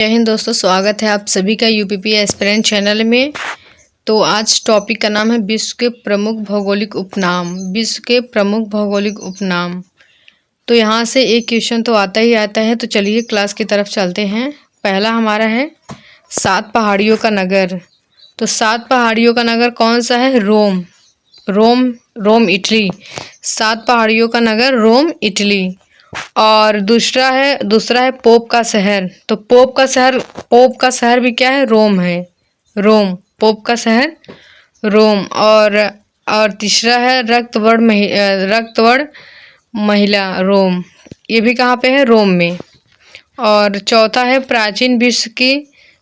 जय हिंद दोस्तों, स्वागत है आप सभी का यूपीपी एस्पिरेंट चैनल में। तो आज टॉपिक का नाम है विश्व के प्रमुख भौगोलिक उपनाम। विश्व के प्रमुख भौगोलिक उपनाम। तो यहाँ से एक क्वेश्चन तो आता ही आता है। तो चलिए क्लास की तरफ चलते हैं। पहला हमारा है 7 पहाड़ियों का नगर। तो 7 पहाड़ियों का नगर कौन सा है? रोम। रोम रोम इटली। 7 पहाड़ियों का नगर रोम इटली। और दूसरा है पोप का शहर। तो पोप का शहर भी क्या है? रोम है। रोम, पोप का शहर रोम। और तीसरा है रक्तवर्ण महिला रोम। ये भी कहाँ पे है? रोम में। और चौथा है प्राचीन विश्व की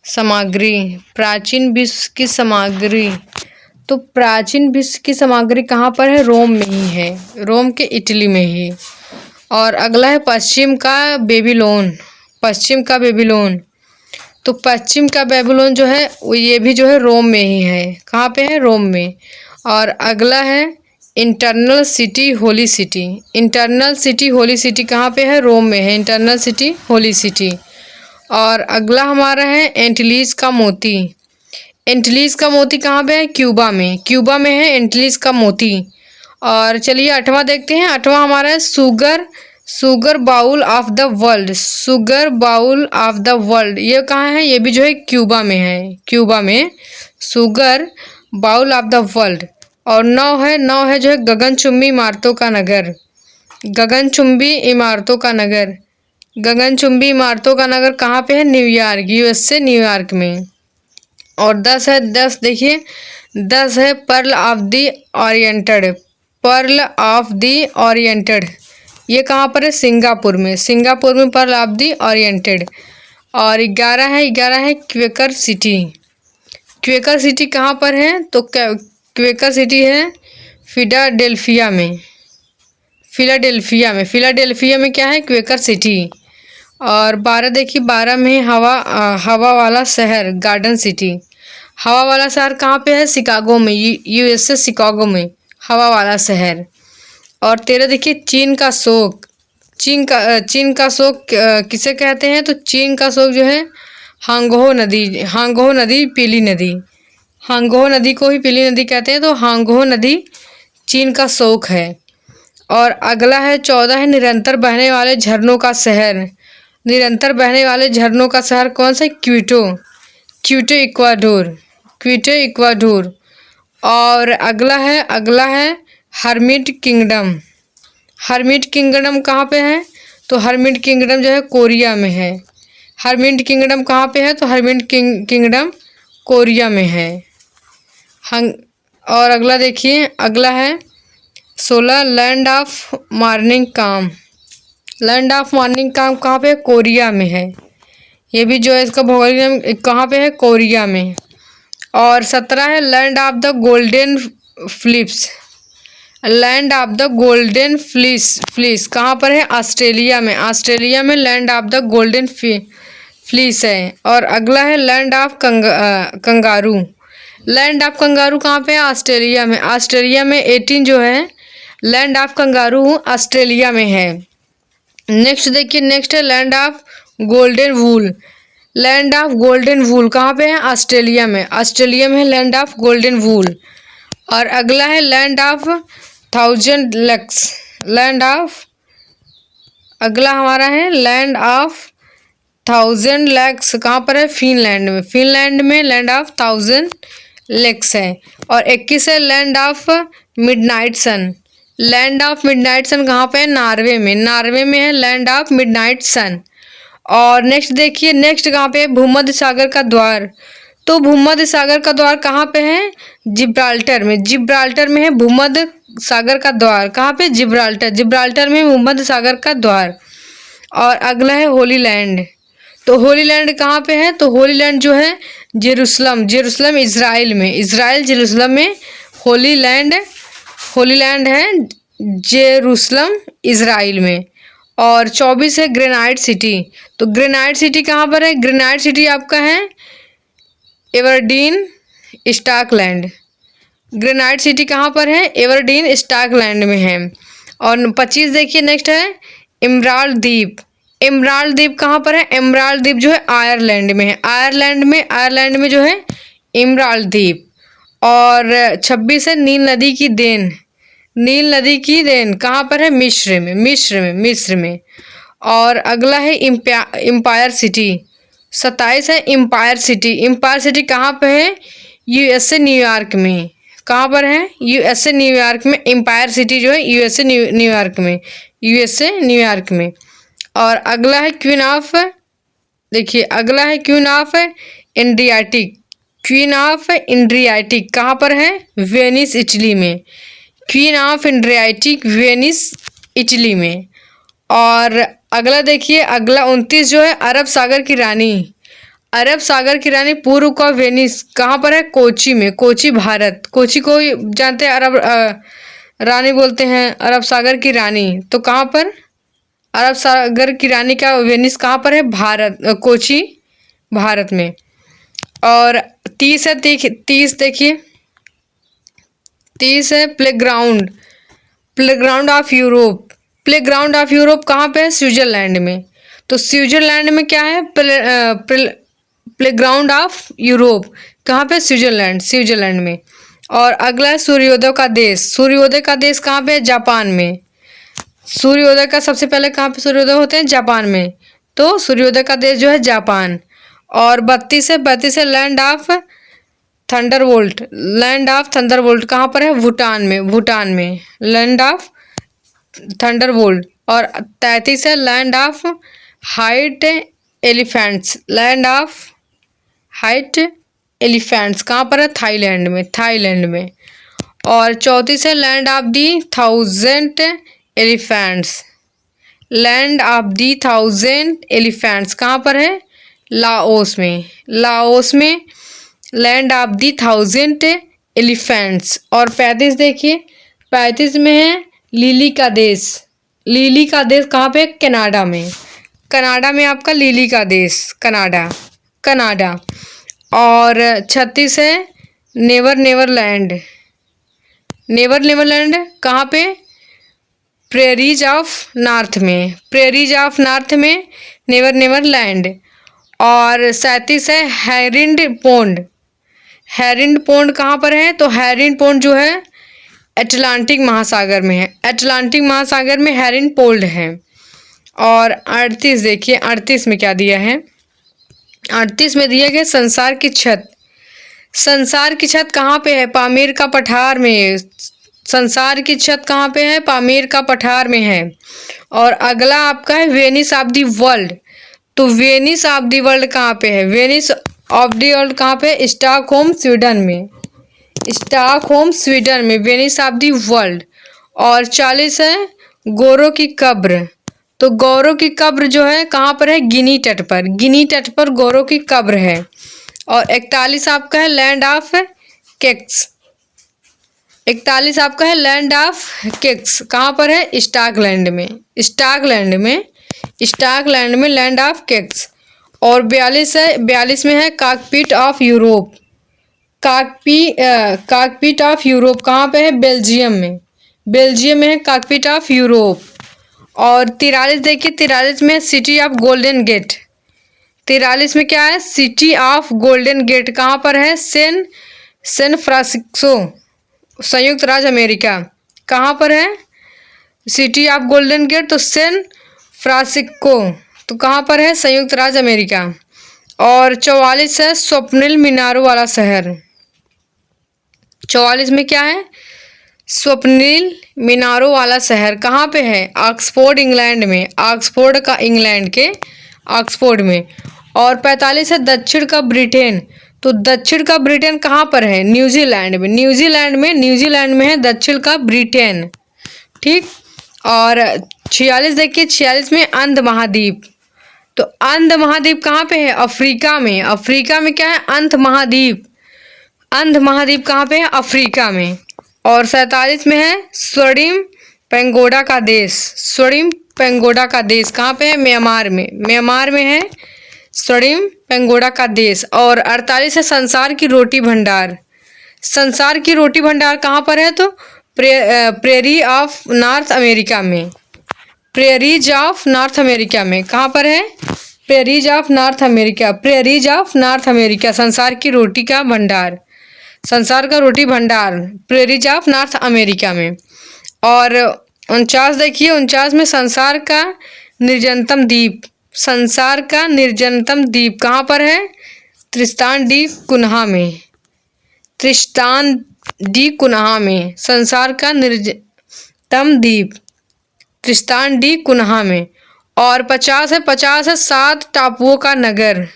सामग्री। प्राचीन विश्व की सामग्री। तो प्राचीन विश्व की सामग्री कहाँ पर है? रोम में ही है। रोम के इटली में ही। और अगला है पश्चिम का बेबीलोन। पश्चिम का बेबीलोन। तो पश्चिम का बेबीलोन जो है ये भी जो है रोम में ही है। कहाँ पे है? रोम में। और अगला है internal city holy city. Internal city holy city कहाँ पे है? रोम में है। Internal city holy city. और अगला हमारा है एंटिलीज का मोती। एंटिलीज का मोती कहाँ पे है? क्यूबा में। क्यूबा में है एंटिलीज का मोती। और चलिए 8वां देखते हैं। 8वां हमारा है sugar bowl of the world. Sugar bowl of the world ये कहाँ है? ये भी जो है क्यूबा में है। क्यूबा में sugar bowl of the world. और 9 है जो है गगनचुंबी इमारतों का नगर। गगनचुंबी इमारतों का नगर। गगनचुंबी इमारतों का नगर कहाँ पे है? न्यूयॉर्क, यूएसए न्यूयॉर्क में। और 10 देखिए 10 है pearl of the oriented. Pearl of the oriented ये कहाँ पर है? सिंगापुर में। सिंगापुर में पर्ल ऑफ द ओरिएंटेड। और 11 है क्वेकर सिटी। क्वेकर सिटी कहाँ पर है? तो क्वेकर सिटी है फिलाडेल्फिया में। फिलाडेल्फिया में क्या है? Quaker city. और 12 देखिए 12 में हवा वाला शहर गार्डन सिटी। हवा वाला शहर कहाँ पे है? शिकागो में, यूएसए शिकागो में हवा वाला शहर। और 13 देखिए चीन का शोक। चीन का शोक किसे कहते हैं? तो चीन का शोक जो है हांगहो नदी पीली नदी। हांगहो नदी को ही पीली नदी कहते हैं। तो हांगहो नदी चीन का शोक है। और अगला है 14 है निरंतर बहने वाले झरनों का शहर। निरंतर बहने वाले झरनों का शहर कौन सा? Quito Ecuador. और अगला है हर्मिट किंगडम। हर्मिट किंगडम कहाँ पे है? तो हर्मिट किंगडम जो है कोरिया में है। हर्मिट किंगडम कहाँ पे है? तो हर्मिट किंगडम कोरिया में है। और अगला देखिए अगला है 16 लैंड ऑफ मॉर्निंग काम। लैंड ऑफ मॉर्निंग काम कहाँ पे है? कोरिया में है। ये भी जो है इसका भौगोलिक नाम कहाँ पे है? कोरिया में। और 17 है land of the golden flips. Land of the golden fleece कहाँ पर है? ऑस्ट्रेलिया में। ऑस्ट्रेलिया में land of the golden fleece है। और अगला है land of kangaroo. Land of kangaroo कहाँ पे है? ऑस्ट्रेलिया में। ऑस्ट्रेलिया में 18 जो है लैंड ऑफ कंगारू ऑस्ट्रेलिया में है। नेक्स्ट देखिए नेक्स्ट है land of golden wool. Land of golden wool कहाँ पे है? ऑस्ट्रेलिया में। ऑस्ट्रेलिया में है लैंड ऑफ गोल्डन वूल। और अगला है लैंड ऑफ 1000 लैक्स। अगला हमारा है लैंड ऑफ 1000 लैक्स कहाँ पर है? फिनलैंड में। फिनलैंड में लैंड ऑफ 1000 लैक्स है। और 21 है land of midnight sun. Land of midnight sun कहाँ पे है? नॉर्वे में। नॉर्वे में है लैंड ऑफ मिडनाइट सन। और नेक्स्ट देखिए नेक्स्ट कहाँ पे है? भूमध्य सागर का द्वार। तो भूमध्य सागर का द्वार कहाँ पे है? जिब्राल्टर में। जिब्राल्टर में है भूमध्य सागर का द्वार। कहाँ पे? जिब्राल्टर में भूमध्य सागर का द्वार। और अगला है होली लैंड। तो होली लैंड कहाँ पे है? तो होली लैंड जो है जेरूसलम इजराइल में। इजराइल जेरूसलम में होली लैंड है जेरूसलम इजराइल में। और 24 है ग्रेनाइट सिटी। तो ग्रेनाइट सिटी कहाँ पर है? ग्रेनाइट सिटी आपका है एवरडीन स्कॉटलैंड। ग्रेनाइट सिटी कहाँ पर है? एवरडीन स्कॉटलैंड में है। और 25 देखिए नेक्स्ट है इमराल्ड द्वीप। एमराल्ड द्वीप कहाँ पर है? एमराल्ड द्वीप जो है आयरलैंड में है। आयरलैंड में जो है एमराल्ड द्वीप। और 26 है नील नदी की देन। नील नदी की देन कहाँ पर है? मिस्र में। और अगला है एम्पायर सिटी। 27 है एम्पायर सिटी कहाँ पे है? यूएसए न्यूयॉर्क में। कहाँ पर है? यूएसए न्यूयॉर्क में। एम्पायर सिटी जो है यूएसए न्यूयॉर्क में। और अगला है क्वीन ऑफ, देखिए अगला है क्वीन ऑफ इंड्रियाटिक। क्वीन ऑफ इंड्रियाटिक कहाँ पर है? वेनिस इटली में। क्वीन ऑफ इंड्रियाटिक वेनिस इटली में। और अगला देखिए, अगला 29 जो है अरब सागर की रानी। अरब सागर की रानी पूर्व का वेनिस कहाँ पर है? कोची में। कोची भारत। कोची को जानते हैं अरब रानी बोलते हैं, अरब सागर की रानी। तो कहाँ पर? अरब सागर की रानी का वेनिस कहाँ पर है? भारत, कोची भारत में। और 30 है, 30 देखिए 30 है playground of Europe. Playground of Europe कहाँ पे है? स्विट्जरलैंड में। तो स्विट्जरलैंड में क्या है? प्लेग्राउंड ऑफ यूरोप कहाँ पे? स्विट्जरलैंड में। और अगला है सूर्योदय का देश। सूर्योदय का देश कहाँ पे है? जापान में। सूर्योदय का सबसे पहले कहाँ पे सूर्योदय होते हैं? जापान में। तो सूर्योदय का देश जो है जापान। और 32 है लैंड ऑफ थंडरबोल्ट कहाँ पर है? भूटान में लैंड ऑफ थंडरबोल्ट। और 33 है लैंड ऑफ हाइट एलिफेंट्स कहाँ पर है? थाईलैंड में। और 34 है land of the 1000 elephants. Land of the 1000 elephants कहाँ पर है? लाओस में लैंड ऑफ दी 1000 एलिफेंट्स। और 35 देखिए, 35 में है लिली का देश। लिली का देश कहाँ पे? कनाडा में आपका लिली का देश कनाडा। और 36 है नेवरलैंड कहाँ पे? प्रेरीज ऑफ नॉर्थ में नेवरलैंड। और 37 है हैरिंड पौंड कहाँ पर है? तो हैरिंड पौंड जो है अटलांटिक महासागर में है। अटलांटिक महासागर में हैरिंड पौंड है। और 38 देखिए, 38 में क्या दिया है? 38 में दिया गया संसार की छत कहाँ पे है? पामीर का पठार में। संसार की छत कहाँ पे है? पामीर का पठार में है। और अगला आपका है वेनिस ऑफ दी वर्ल्ड। तो वेनिस ऑफ दी वर्ल्ड कहाँ पे है? वेनिस ऑफ दी वर्ल्ड कहाँ पे? स्टॉकहोम स्वीडन में वेनिस ऑफ दी वर्ल्ड। और 40 है गौरों की कब्र। तो गौरों की कब्र जो है कहाँ पर है? गिनी तट पर गौरों की कब्र है। और 41 आपका है लैंड ऑफ केक्स। 41 आपका है लैंड ऑफ केक्स कहाँ पर है? स्टॉकलैंड में लैंड ऑफ केक्स। और 42 में है cockpit of Europe. Cockpit of Europe कहाँ पे है? बेल्जियम में है कॉकपिट ऑफ यूरोप। और 43 देखिए, 43 में सिटी ऑफ गोल्डन गेट। 43 में क्या है? सिटी ऑफ गोल्डन गेट कहाँ पर है? सैन फ्रांसिस्को, संयुक्त राज्य अमेरिका। कहाँ पर है सिटी ऑफ गोल्डन गेट? तो सैन फ्रांसिस्को, तो कहाँ पर है? संयुक्त राज्य अमेरिका। और 44 है स्वप्निल मीनारों वाला शहर। 44 में क्या है? स्वप्निल मीनारों वाला शहर कहाँ पे है? ऑक्सफोर्ड इंग्लैंड में। ऑक्सफोर्ड का इंग्लैंड के ऑक्सफोर्ड में। और 45 है दक्षिण का ब्रिटेन। तो दक्षिण का ब्रिटेन कहाँ पर है? न्यूजीलैंड में है दक्षिण का ब्रिटेन। ठीक। और 46 देखिए, 46 में अंध महाद्वीप। तो अंध महाद्वीप कहाँ पे है? अफ्रीका में क्या है? अंध महाद्वीप कहाँ पे है? अफ्रीका में। और 47 में है स्वर्णिम पेंगोडा का देश। कहाँ पे है? म्यांमार में है स्वर्णिम पेंगोडा का देश। और 48 है संसार की रोटी भंडार कहाँ पर है? तो प्रेरी ऑफ नॉर्थ अमेरिका में। प्रेरीज ऑफ नॉर्थ अमेरिका में। कहाँ पर है? Prairies of north America. Prairies of north America, संसार की रोटी का भंडार, संसार का रोटी भंडार प्रेरीज ऑफ नॉर्थ अमेरिका में। और 49 देखिए, 49 में संसार का निर्जनतम द्वीप, संसार का निर्जनतम द्वीप कहाँ पर है? त्रिस्तान डी कुन्हा में, त्रिस्तान डी कुन्हा में संसार का निर्जनतम द्वीप त्रिस्तान डी कुन्हा में। और 50 है, 50 है 7 टापुओं का नगर,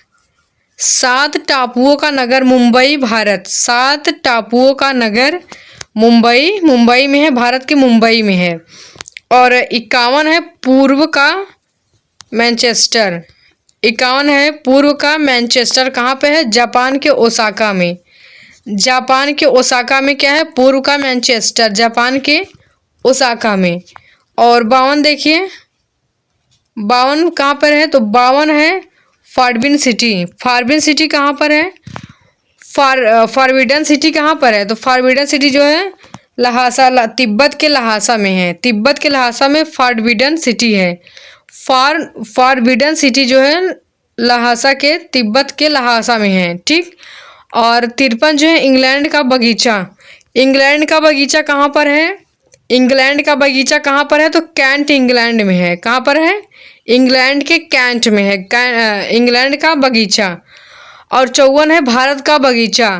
7 टापुओं का नगर मुंबई भारत, 7 टापुओं का नगर मुंबई, मुंबई में है, भारत के मुंबई में है। और 51 है पूर्व का मैनचेस्टर, 51 है पूर्व का मैनचेस्टर कहाँ पे है? जापान के ओसाका में, जापान के ओसाका में क्या है? पूर्व का मैनचेस्टर, जापान के ओसाका में। और 52 देखिए, 52 कहाँ पर है? तो 52 है फार्बिन सिटी, फार्बिन सिटी कहाँ पर है? फारबिडन सिटी कहाँ पर है? तो फारबिडन सिटी जो है लहासा, तिब्बत के लहासा में है, तिब्बत के लहासा में फारबिडन सिटी है। फारबिडन सिटी जो है लहासा के, तिब्बत के लहासा में है, ठीक। और 53 जो है इंग्लैंड का बगीचा, इंग्लैंड का बगीचा कहाँ पर है? इंग्लैंड का बगीचा कहाँ पर है? तो कैंट इंग्लैंड में है। कहाँ पर है? इंग्लैंड के कैंट में है इंग्लैंड का बगीचा। और 54 है भारत का बगीचा,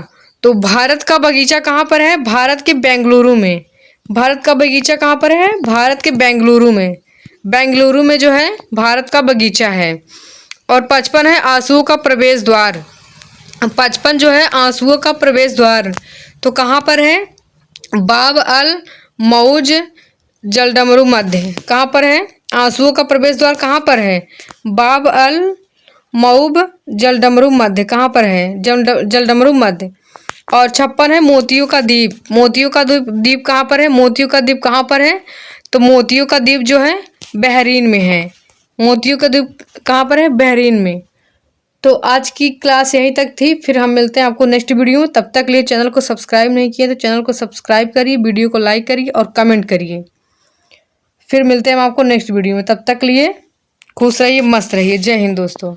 तो भारत का बगीचा कहाँ पर है? भारत के बेंगलुरु में, भारत का बगीचा कहाँ पर है? भारत के बेंगलुरु में, बेंगलुरु में जो है भारत का बगीचा है। और 55 है आंसुओं का प्रवेश द्वार, 55 जो है आंसुओं का प्रवेश द्वार, तो कहाँ पर है? बाब अल मऊज जलडमरू मध्य, कहाँ पर है? आंसुओं का प्रवेश द्वार कहाँ पर है? बाब अल मऊब जलडमरू मध्य, कहाँ पर है? जलडमरू मध्य। और 56 है मोतियों का द्वीप, मोतियों का द्वीप कहाँ पर है? मोतियों का द्वीप कहाँ पर है? तो मोतियों का द्वीप जो है बहरीन में है, मोतियों का द्वीप कहाँ पर है? बहरीन में। तो आज की क्लास यहीं तक थी, फिर हम मिलते हैं आपको नेक्स्ट वीडियो में। तब तक लिए चैनल को सब्सक्राइब नहीं किया तो चैनल को सब्सक्राइब करिए, वीडियो को लाइक करिए और कमेंट करिए। फिर मिलते हैं हम आपको नेक्स्ट वीडियो में, तब तक लिए खुश रहिए, मस्त रहिए। जय हिंद दोस्तों।